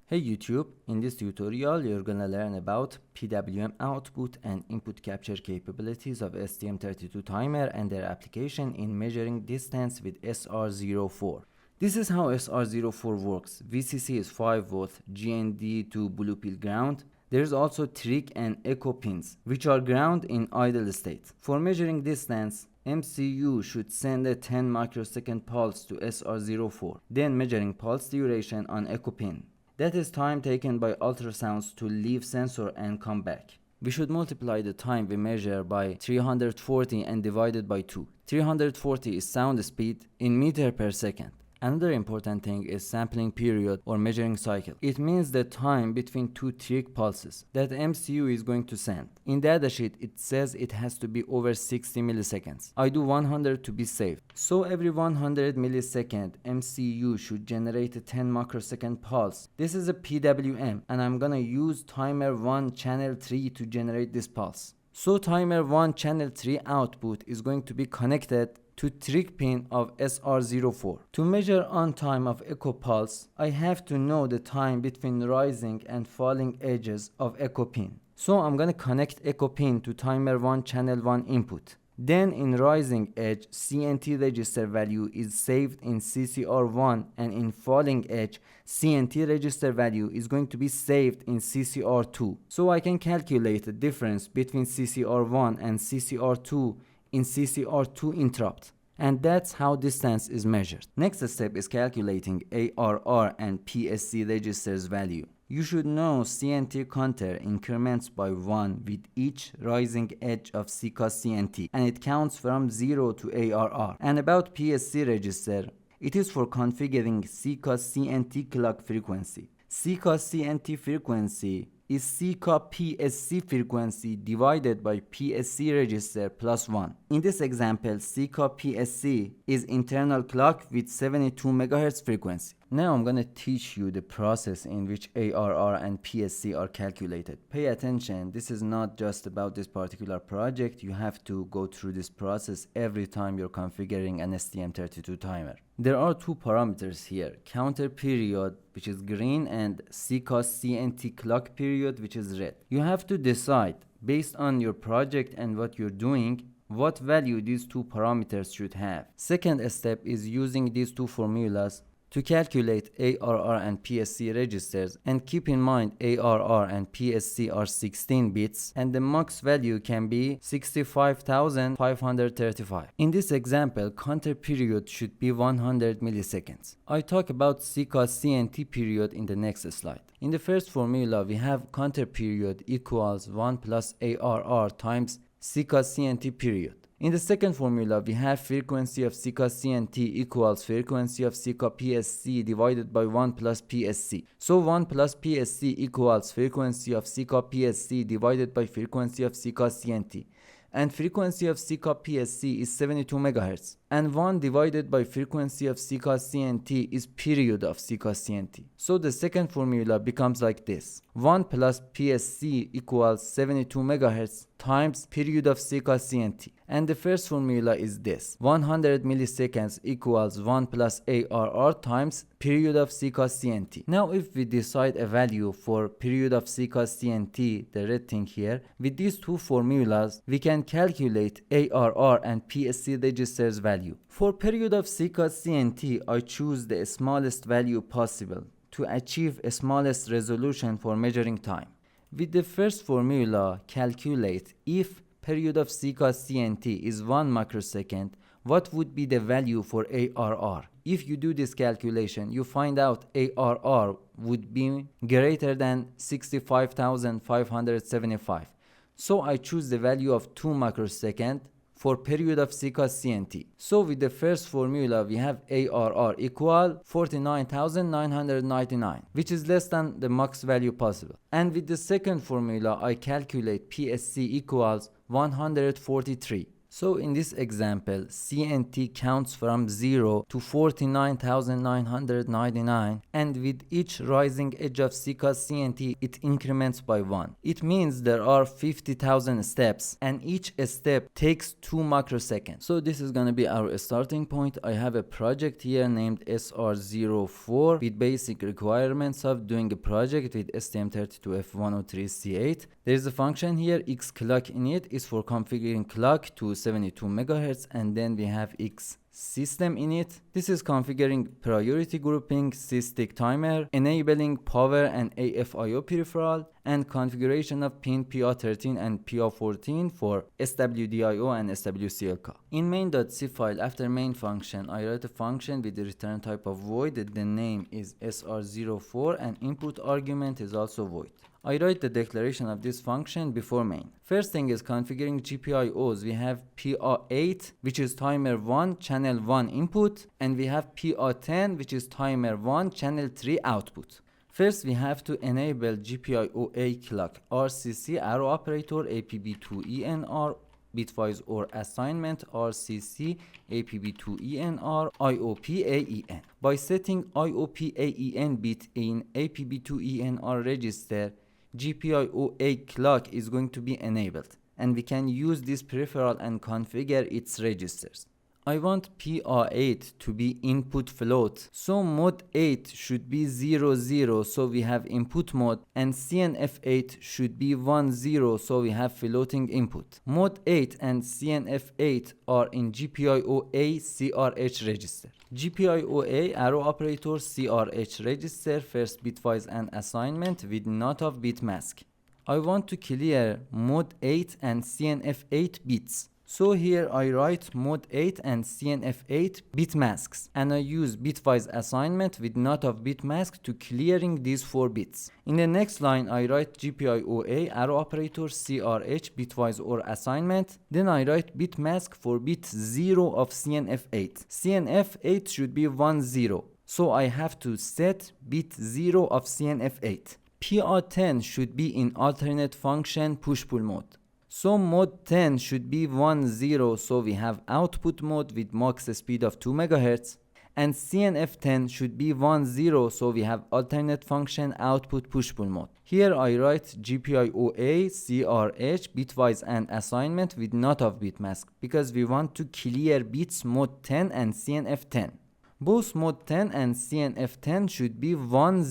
Hey YouTube, in this tutorial you're gonna learn about PWM output and input capture capabilities of STM32 timer and their application in measuring distance with SR04. This is how SR04 works. VCC is 5V, GND to blue pill ground. There's also trig and echo pins, which are ground in idle state. For measuring distance, MCU should send a 10 microsecond pulse to SR04, then measuring pulse duration on echo pin. That is time taken by ultrasounds to leave sensor and come back. We should multiply the time we measure by 340 and divide it by 2. 340 is sound speed in meter per second. Another important thing is sampling period or measuring cycle. It means the time between two trig pulses that MCU is going to send. In the datasheet it says it has to be over 60 milliseconds. I do 100 to be safe. So every 100 millisecond MCU should generate a 10 microsecond pulse. This is a PWM and I'm gonna use timer 1 channel 3 to generate this pulse. So timer 1 channel 3 output is going to be connected to trig pin of SR04. To measure on time of echo pulse, I have to know the time between rising and falling edges of echo pin. So I'm gonna connect echo pin to timer 1 channel 1 input. Then in rising edge, CNT register value is saved in CCR1 and in falling edge, CNT register value is going to be saved in CCR2. So I can calculate the difference between CCR1 and CCR2 in CCR2 interrupt. And that's how distance is measured. Next step is calculating ARR and PSC registers value. You should know CNT counter increments by 1 with each rising edge of CCOS CNT and it counts from 0 to ARR. And about PSC register, it is for configuring CCOS CNT clock frequency. CCOS CNT frequency is CCOS PSC frequency divided by PSC register plus 1. In this example, CCOS PSC is internal clock with 72 MHz frequency. Now I'm gonna teach you the process in which ARR and PSC are calculated. Pay attention, this is not just about this particular project. You have to go through this process every time you're configuring an STM32 timer. There are two parameters here, counter period, which is green, and CCOS CNT clock period, which is red. You have to decide, based on your project and what you're doing, what value these two parameters should have. Second step is using these two formulas to calculate ARR and PSC registers, and keep in mind ARR and PSC are 16 bits and the max value can be 65,535. In this example, counter period should be 100 milliseconds. I talk about CCOS CNT period in the next slide. In the first formula we have counter period equals 1 plus ARR times CCOS CNT period. In the second formula, we have frequency of CCOS CNT equals frequency of CCOS PSC divided by 1 plus PSC. So 1 plus PSC equals frequency of CCOS PSC divided by frequency of CCOS CNT. And frequency of CCOS PSC is 72 MHz. And 1 divided by frequency of CCOS CNT is period of CCOS CNT. So the second formula becomes like this. 1 plus PSC equals 72 MHz times period of CCOS CNT. And the first formula is this. 100 milliseconds equals 1 plus ARR times period of CCOS CNT. Now if we decide a value for period of CCOS CNT, the red thing here, with these two formulas, we can calculate ARR and PSC registers value. For period of CCOS CNT, I choose the smallest value possible to achieve a smallest resolution for measuring time. With the first formula, calculate if period of CCOS CNT is 1 microsecond, what would be the value for ARR? If you do this calculation, you find out ARR would be greater than 65,575. So I choose the value of 2 microsecond for period of CCOS CNT. So with the first formula we have ARR equal 49,999, which is less than the max value possible. And with the second formula I calculate PSC equals 143. So in this example, CNT counts from 0 to 49,999, and with each rising edge of CCAS CNT, it increments by 1. It means there are 50,000 steps, and each step takes 2 microseconds. So this is going to be our starting point. I have a project here named SR04 with basic requirements of doing a project with STM32F103 C8. There is a function here, X clock in it is for configuring clock to 72 MHz, and then we have X system in it. This is configuring priority grouping, SysTick timer, enabling power and AFIO peripheral, and configuration of pin PA13 and PA14 for SWDIO and SWCLK. In main.c file, after main function, I write a function with the return type of void. The name is SR04 and input argument is also void. I write the declaration of this function before main. First thing is configuring GPIOs. We have PA8, which is timer 1, channel 1 input, and we have PA10, which is timer 1, channel 3 output. First, we have to enable GPIO-A clock, RCC, arrow operator, APB2ENR, bitwise or assignment, RCC, APB2ENR, IOP-AEN. By setting IOP-AEN bit in APB2ENR register, GPIO-A clock is going to be enabled, and we can use this peripheral and configure its registers. I want PA8 to be input float, so mode 8 should be 00, so we have input mode, and CNF8 should be 10, so we have floating input. Mode 8 and CNF8 are in GPIO-A CRH register. GPIO-A arrow operator CRH register, first bitwise and assignment with not of bit mask. I want to clear mode 8 and CNF8 bits. So here I write mode 8 and CNF8 bit masks, and I use bitwise assignment with not of bit mask to clearing these 4 bits. In the next line I write GPIO-A arrow operator CRH bitwise or assignment, then I write bit mask for bit 0 of CNF8. CNF8 should be 10, so I have to set bit 0 of CNF8. PA10 should be in alternate function push-pull mode. So mode 10 should be 10, so we have output mode with max speed of 2 MHz, and CNF10 should be 10, so we have alternate function output push-pull mode. Here I write GPIO-A CRH bitwise and assignment with not of bit mask, because we want to clear bits mode 10 and CNF10. Both mode 10 and CNF10 should be 10.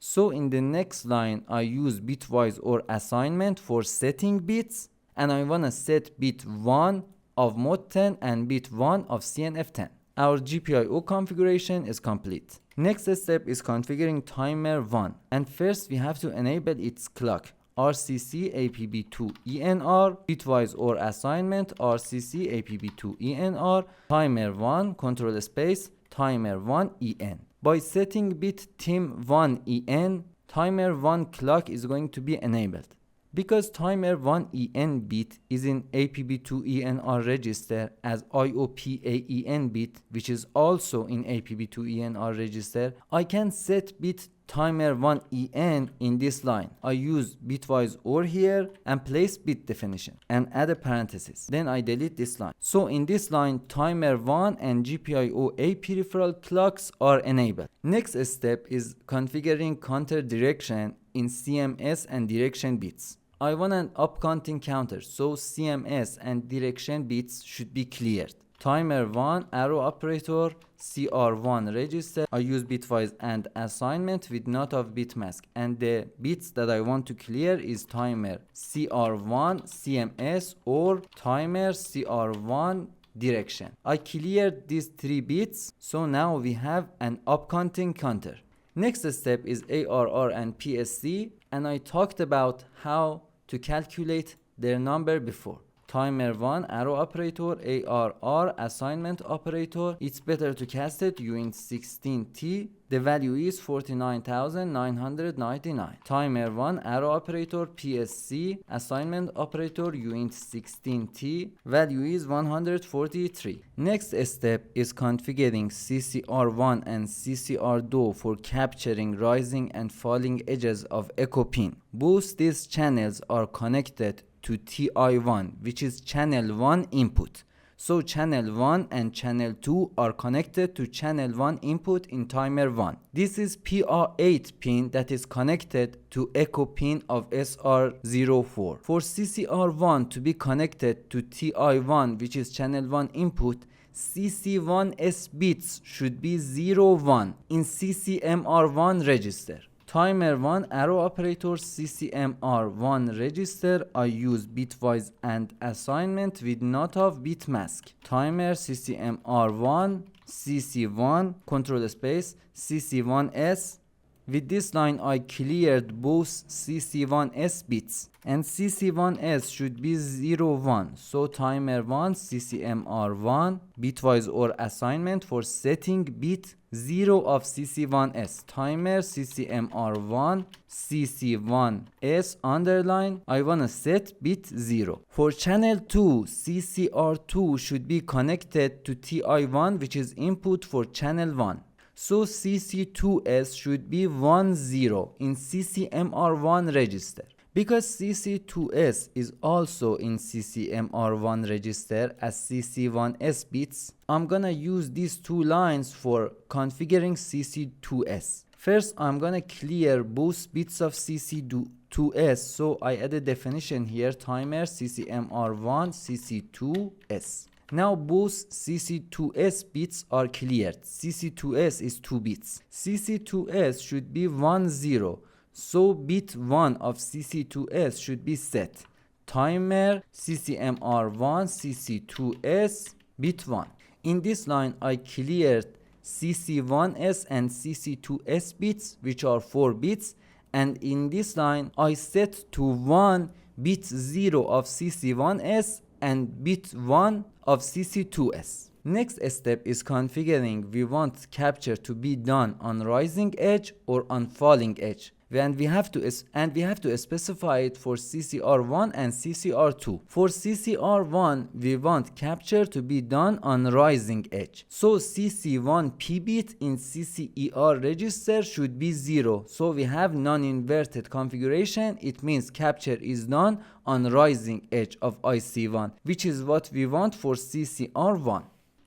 So in the next line I use bitwise or assignment for setting bits, and I want to set bit 1 of mode 10 and bit 1 of CNF10. Our GPIO configuration is complete. Next step is configuring timer 1, and first we have to enable its clock. RCC APB2ENR, bitwise or assignment, RCC APB2ENR, timer 1, control space, timer 1 EN. By setting bit TIM1EN, timer 1 clock is going to be enabled. Because timer 1EN bit is in APB2ENR register as IOP-AEN bit, which is also in APB2ENR register, I can set bit timer 1EN in this line. I use bitwise OR here and place bit definition and add a parenthesis. Then I delete this line. So in this line, timer 1 and GPIO-A peripheral clocks are enabled. Next step is configuring counter direction in CMS and direction bits. I want an up counting counter, so CMS and direction bits should be cleared. Timer 1 arrow operator CR1 register. I use bitwise and assignment with not of bit mask, and the bits that I want to clear is timer CR1 CMS or timer CR1 direction. I cleared these 3 bits, so now we have an up counting counter. Next step is ARR and PSC, and I talked about how to calculate their number before. Timer 1 arrow operator ARR assignment operator, it's better to cast it uint 16T. The value is 49,999. Timer 1 arrow operator PSC assignment operator uint 16T, value is 143. Next step is configuring CCR1 and CCR2 for capturing rising and falling edges of echo pin. Both these channels are connected to TI1, which is channel 1 input. So channel 1 and channel 2 are connected to channel 1 input in timer 1. This is PR8 pin that is connected to echo pin of SR04. For CCR1 to be connected to TI1, which is channel 1 input, CC1S bits should be 01 in CCMR1 register. Timer 1 arrow operator CCMR1 register, I use bitwise and assignment with not of bit mask. Timer CCMR1 CC1 control space CC1S. With this line I cleared both CC1S bits and CC1S should be 01. So timer 1 CCMR1 bitwise or assignment for setting bit 0 of CC1S. Timer CCMR1 CC1S underline, I wanna set bit 0. For channel 2, CCR2 should be connected to TI1, which is input for channel 1. So CC2S should be 10 in CCMR1 register. Because CC2S is also in CCMR1 register as CC1S bits, I'm gonna use these two lines for configuring CC2S. First, I'm gonna clear both bits of CC2S, so I add a definition here, timer CCMR1 CC2S. Now both CC2S bits are cleared. CC2S is 2 bits. CC2S should be 10. So bit 1 of CC2S should be set. Timer CCMR1 CC2S bit 1. In this line I cleared CC1S and CC2S bits, which are 4 bits, and in this line I set to 1 bit 0 of CC1S and bit 1 of CC2S. Next step is configuring we want capture to be done on rising edge or on falling edge. And we have to specify it for CCR1 and CCR2. For CCR1 we want capture to be done on rising edge. So CC1 P bit in CCER register should be 0. So we have non-inverted configuration. It means capture is done on rising edge of IC1, which is what we want for CCR1.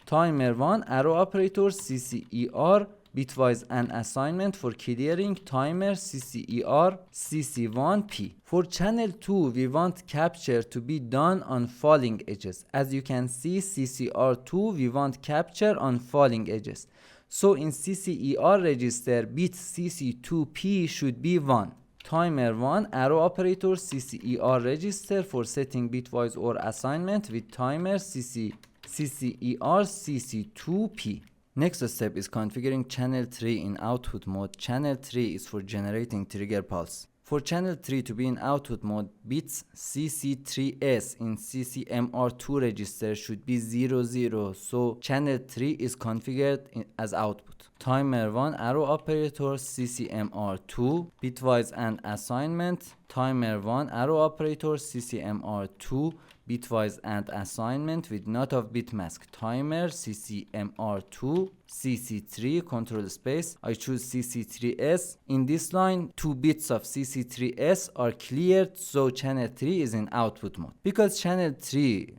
Timer 1 arrow operator CCER bitwise and assignment for clearing timer CCER CC1P. For channel 2 we want capture to be done on falling edges. As you can see, CCR2 we want capture on falling edges. So in CCER register bit CC2P should be 1. Timer 1 arrow operator CCER register for setting bitwise or assignment with timer CCER CC2P. Next step is configuring channel 3 in output mode. Channel 3 is for generating trigger pulse. For channel 3 to be in output mode, bits CC3S in CCMR2 register should be 00. So channel 3 is configured as output. Timer 1 arrow operator CCMR2 bitwise and assignment. Timer 1 arrow operator CCMR2 bitwise and assignment with not of bit mask. Timer CCMR2 CC3 control space, I choose CC3S. In this line 2 bits of CC3S are cleared, so channel 3 is in output mode. Because channel 3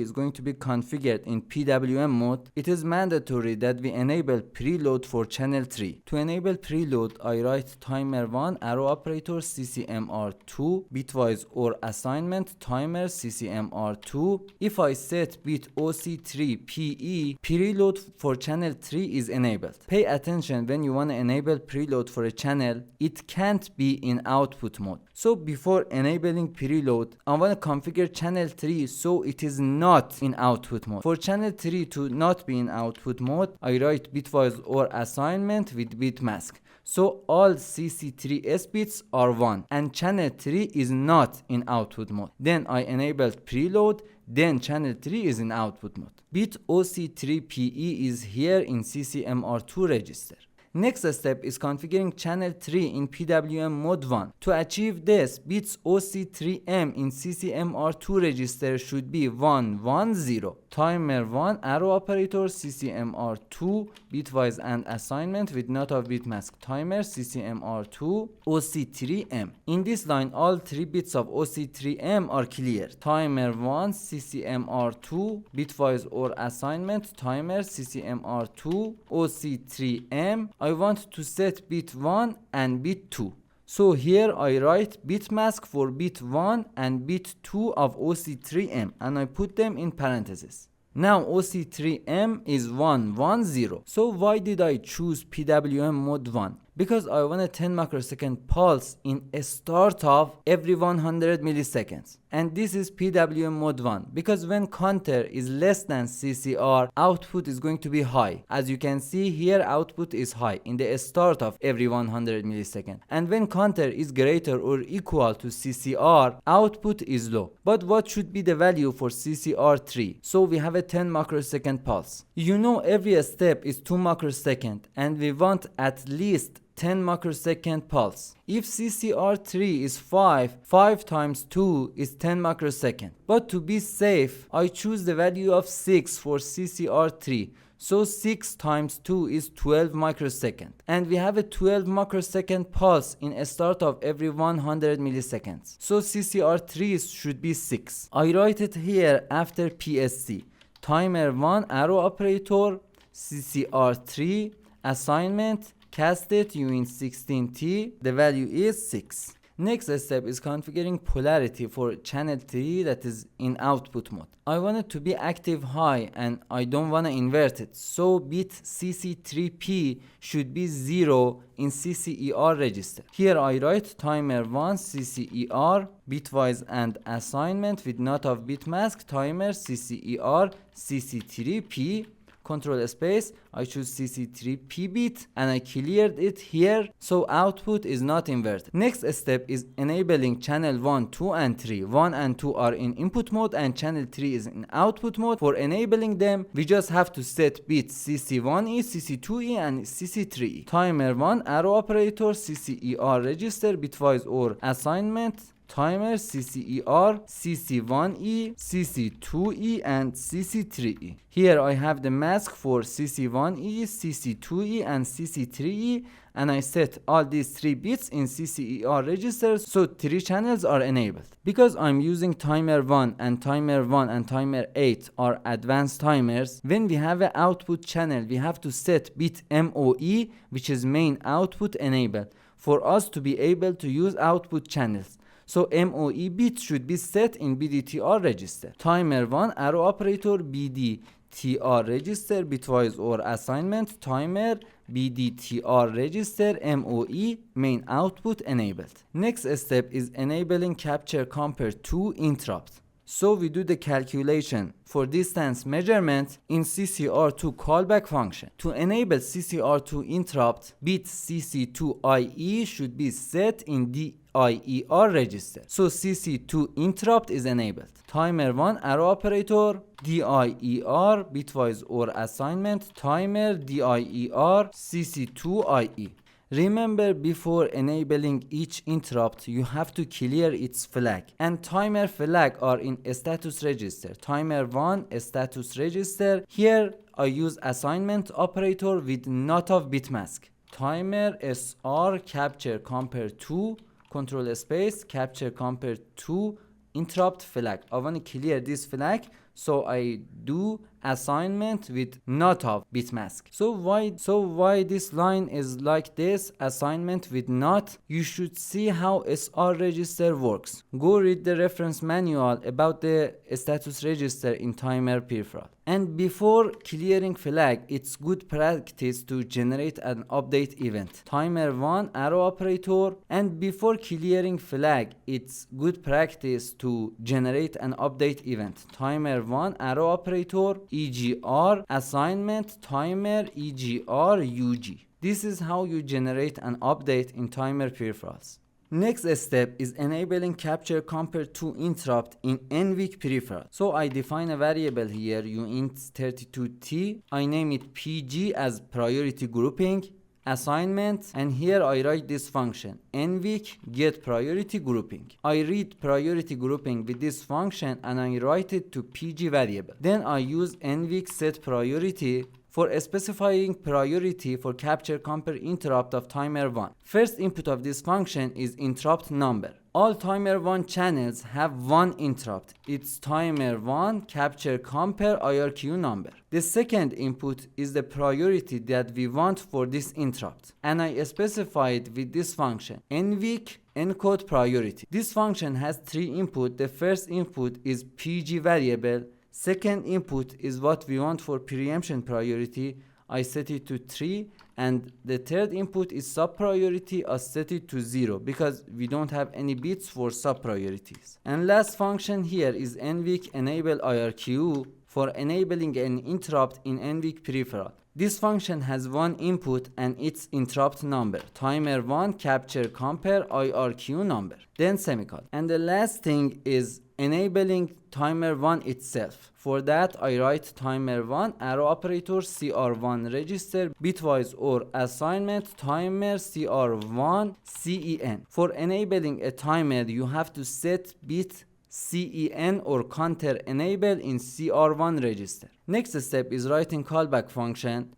is going to be configured in PWM mode, it is mandatory that we enable preload for channel 3. To enable preload, I write timer 1 arrow operator CCMR2 bitwise or assignment timer CCMR2. If I set bit OC3PE, preload for channel 3 is enabled. Pay attention when you want to enable preload for a channel, it can't be in output mode. So before enabling preload, I want to configure channel 3 so it is not in output mode. For channel 3 to not be in output mode, I write bitwise or assignment with bit mask. So all CC3S bits are 1 and channel 3 is not in output mode. Then I enabled preload, then channel 3 is in output mode. Bit OC3PE is here in CCMR2 register. Next step is configuring channel 3 in PWM mode 1. To achieve this, bits OC3M in CCMR2 register should be 110. Timer 1 arrow operator CCMR2 bitwise and assignment with not of bit mask timer CCMR2 OC3M. In this line, all 3 bits of OC3M are clear. Timer 1 CCMR2 bitwise or assignment timer CCMR2 OC3M. I want to set bit 1 and bit 2. So here I write bit mask for bit 1 and bit 2 of OC3M and I put them in parentheses. Now OC3M is 110. So why did I choose PWM mode 1? Because I want a 10 microsecond pulse in a start of every 100 milliseconds. And this is PWM mode 1 because when counter is less than CCR, output is going to be high. As you can see here, output is high in the start of every 100 milliseconds. And when counter is greater or equal to CCR, output is low. But what should be the value for CCR3? So we have a 10 microsecond pulse. You know every step is 2 microsecond and we want at least 10 microsecond pulse. If CCR3 is 5 times 2 is 10 microsecond. But to be safe, I choose the value of 6 for CCR3. So 6 times 2 is 12 microsecond. And we have a 12 microsecond pulse in a start of every 100 milliseconds. So CCR3 should be 6. I write it here after PSC. Timer 1 arrow operator CCR3 assignment cast it UIN16T, the value is 6. Next step is configuring polarity for channel 3 that is in output mode. I want it to be active high and I don't want to invert it. So bit CC3P should be 0 in CCER register. Here I write timer 1 CCER bitwise and assignment with not of bit mask timer CCER CC3P. Control space, I choose CC3P bit and I cleared it here so output is not inverted. Next step is enabling channel 1, 2 and 3. 1 and 2 are in input mode and channel 3 is in output mode. For enabling them, we just have to set bits CC1E, CC2E and CC3E. Timer 1 arrow operator CCER register bitwise or assignment timer CCER, CC1E, CC2E and CC3E. Here I have the mask for CC1E, CC2E and CC3E and I set all these 3 bits in CCER registers so 3 channels are enabled. Because I'm using timer 1 and timer 1 and timer 8 are advanced timers, when we have an output channel we have to set bit MOE which is main output enabled for us to be able to use output channels. So MOE bit should be set in BDTR register. Timer 1 arrow operator BDTR register bitwise or assignment timer BDTR register MOE main output enabled. Next step is enabling capture compare to interrupt. So we do the calculation for distance measurement in CCR2 callback function. To enable CCR2 interrupt, bit CC2IE should be set in DIER register. So CC2 interrupt is enabled. Timer 1 arrow operator DIER bitwise or assignment timer DIER CC2IE. Remember, before enabling each interrupt, you have to clear its flag. And timer flag are in status register. Timer 1 status register. Here I use assignment operator with not of bit mask. Timer SR capture compare to control space capture compare to interrupt flag. I want to clear this flag, so I do assignment with not of bit mask. So why this line is like this, assignment with not? You should see how SR register works. Go read the reference manual about the status register in timer peripheral. And before clearing flag, it's good practice to generate an update event. Timer 1 arrow operator, and before clearing flag, it's good practice to generate an update event. Timer 1 arrow operator EGR assignment timer EGR UG. This is how you generate an update in timer peripherals. Next step is enabling capture compare to interrupt in NVIC peripheral. So I define a variable here UINT32T. I name it PG as priority grouping. assignment, and here I write this function nvic get priority grouping. I read priority grouping with this function and I write it to pg variable. Then I use nvic set priority for specifying priority for capture compare interrupt of timer 1. First input of this function is interrupt number. All timer 1 channels have one interrupt. It's timer 1 capture compare IRQ number. The second input is the priority that we want for this interrupt, and I specify it with this function nvic encode priority. This function has three inputs. The first input is pg variable. Second input is what we want for preemption priority. I set it to 3, and the third input is sub priority. I set it to 0 because we don't have any bits for sub priorities. And last function here is nvic enable IRQ for enabling an interrupt in nvic peripheral. This function has one input and its interrupt number, timer 1 capture compare IRQ number, then semicolon. And the last thing is enabling timer 1 itself. For that I write timer 1 arrow operator CR1 register bitwise or assignment timer CR1 CEN. For enabling a timer you have to set bit CEN or counter enable in CR1 register. Next step is writing callback function.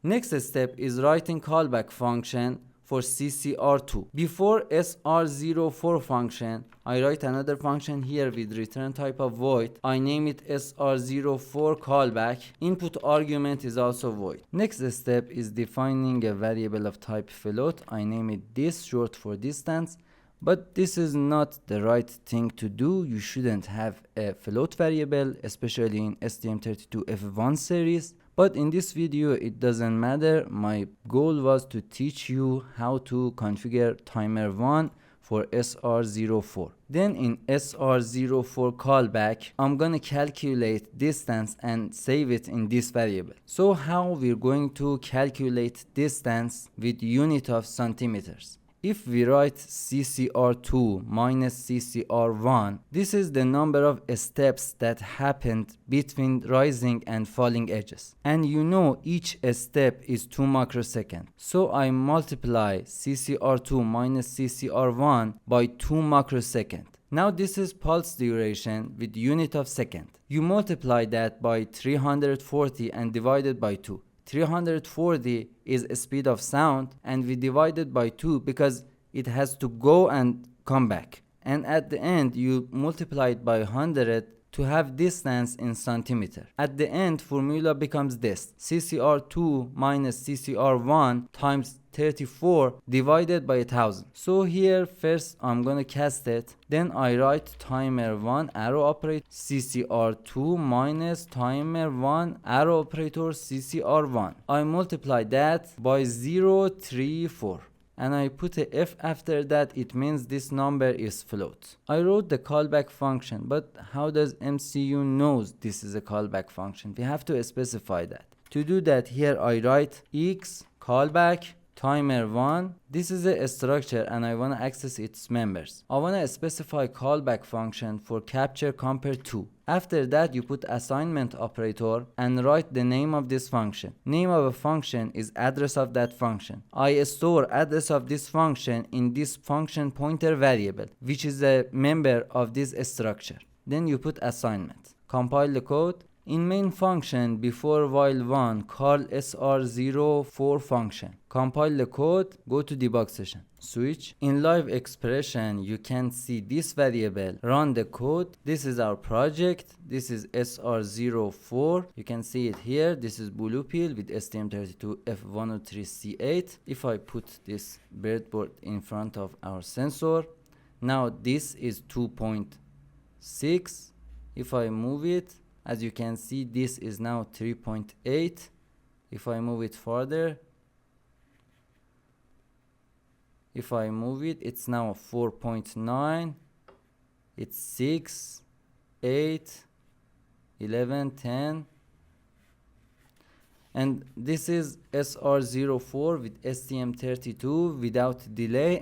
For CCR2. Before SR04 function, I write another function here with return type of void. I name it SR04 callback. Input argument is also void. Next step is defining a variable of type float. I name it this, short for distance. But this is not the right thing to do. You shouldn't have a float variable, especially in STM32F1 series. But in this video it doesn't matter. My goal was to teach you how to configure timer 1 for SR04. Then in SR04 callback, I'm gonna calculate distance and save it in this variable. So how we're going to calculate distance with unit of centimeters? If we write CCR2 minus CCR1, this is the number of steps that happened between rising and falling edges. And you know each step is 2 microseconds. So I multiply CCR2 minus CCR1 by 2 microseconds. Now this is pulse duration with unit of second. You multiply that by 340 and divide it by 2. 340 is a speed of sound and we divided by 2 because it has to go and come back. And at the end you multiply it by 100 to have distance in centimeter. At the end formula becomes this: CCR2 minus CCR1 times 34 divided by 1000. So here first I'm gonna cast it, then I write timer 1 arrow operator CCR2 minus timer 1 arrow operator CCR1. I multiply that by 0.34 and I put a F after that. It means this number is float. I wrote the callback function, but how does MCU knows this is a callback function? We have to specify that. To do that, here I write X callback timer 1. This is a structure and I want to access its members. I want to specify callback function for capture compare 2. After that you put assignment operator and write the name of this function. Name of a function is address of that function. I store address of this function in this function pointer variable, which is a member of this structure. Then you put assignment. Compile the code. In main function before while 1 call SR04 function. Compile the code, go to debug session, switch. In live expression you can see this variable, run the code. This is our project, this is SR04, you can see it here. This is blue pill with STM32F103 C8. If I put this breadboard in front of our sensor, now this is 2.6. If I move it, as you can see, this is now 3.8. If I move it further, if I move it, it's now 4.9. It's 6, 8, 11, 10. And this is SR04 with STM32 without delay.